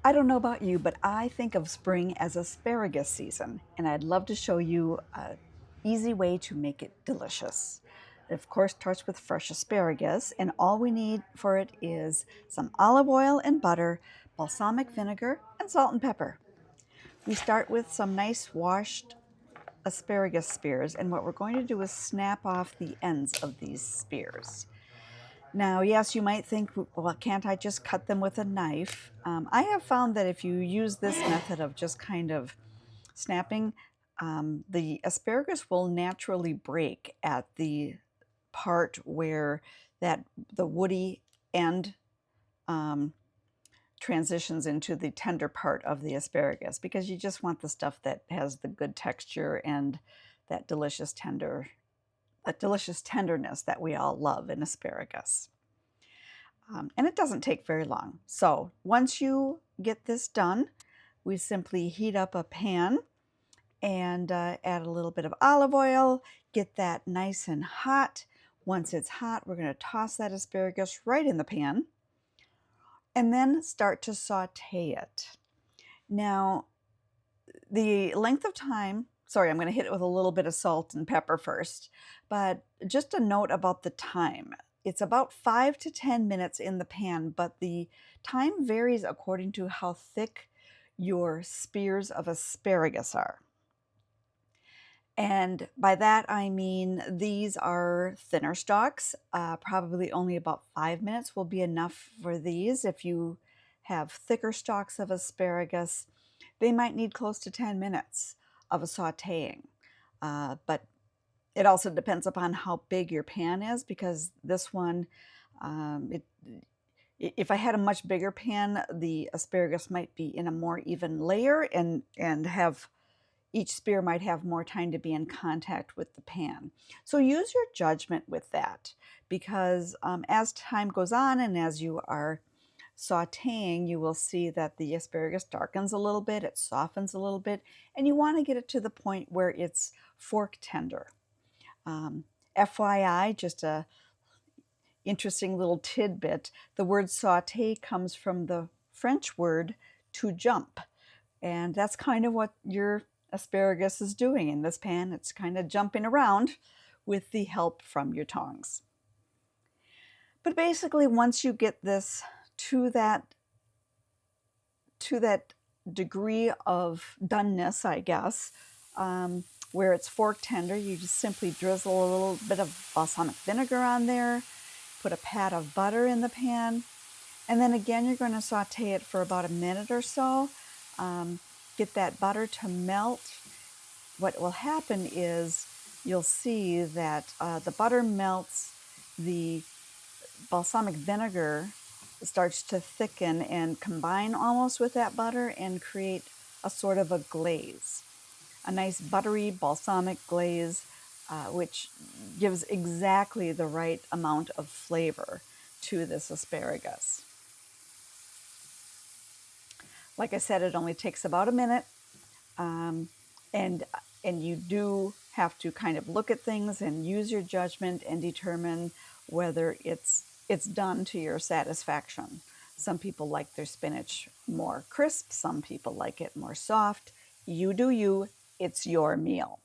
I don't know about you, but I think of spring as asparagus season, and I'd love to show you an easy way to make it delicious. It, of course, starts with fresh asparagus, and all we need for it is some olive oil and butter, balsamic vinegar, and salt and pepper. We start with some nice washed asparagus spears, and what we're going to do is snap off the ends of these spears. Now, yes, you might think, well, can't I just cut them with a knife? I have found that if you use this method of just kind of snapping, the asparagus will naturally break at the part where the woody end um, transitions into the tender part of the asparagus, because you just want the stuff that has the good texture and that delicious tenderness that we all love in asparagus. And it doesn't take very long. So once you get this done, we simply heat up a pan and add a little bit of olive oil, get that nice and hot. Once it's hot, we're going to toss that asparagus right in the pan and then start to saute it. Now, the length of time, sorry, I'm going to hit it with a little bit of salt and pepper first, but just a note about the time. It's about 5 to 10 minutes in the pan, but the time varies according to how thick your spears of asparagus are. And by that I mean these are thinner stalks. Probably only about 5 minutes will be enough for these. If you have thicker stalks of asparagus, they might need close to 10 minutes of a sauteing. But it also depends upon how big your pan is, because this one, if I had a much bigger pan, the asparagus might be in a more even layer and have each spear might have more time to be in contact with the pan. So use your judgment with that, because as time goes on and as you are sauteing, you will see that the asparagus darkens a little bit, it softens a little bit, and you want to get it to the point where it's fork tender. FYI, just a interesting little tidbit, the word saute comes from the French word to jump, and that's kind of what your asparagus is doing in this pan. It's kind of jumping around with the help from your tongs. But basically, once you get this to that degree of doneness, I guess, where it's fork tender, you just simply drizzle a little bit of balsamic vinegar on there, put a pat of butter in the pan, and then again you're going to saute it for about a minute or so. Get that butter to melt. What will happen is you'll see that the butter melts, the balsamic vinegar starts to thicken and combine almost with that butter and create a sort of a glaze, a nice buttery balsamic glaze, which gives exactly the right amount of flavor to this asparagus. Like I said, it only takes about a minute, and you do have to kind of look at things and use your judgment and determine whether it's done to your satisfaction. Some people like their spinach more crisp, some people like it more soft. You do you, it's your meal.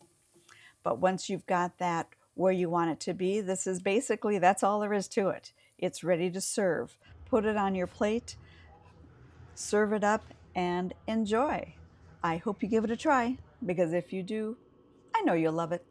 But once you've got that where you want it to be, this is basically, that's all there is to it. It's ready to serve. Put it on your plate, serve it up, and enjoy. I hope you give it a try, because if you do, I know you'll love it.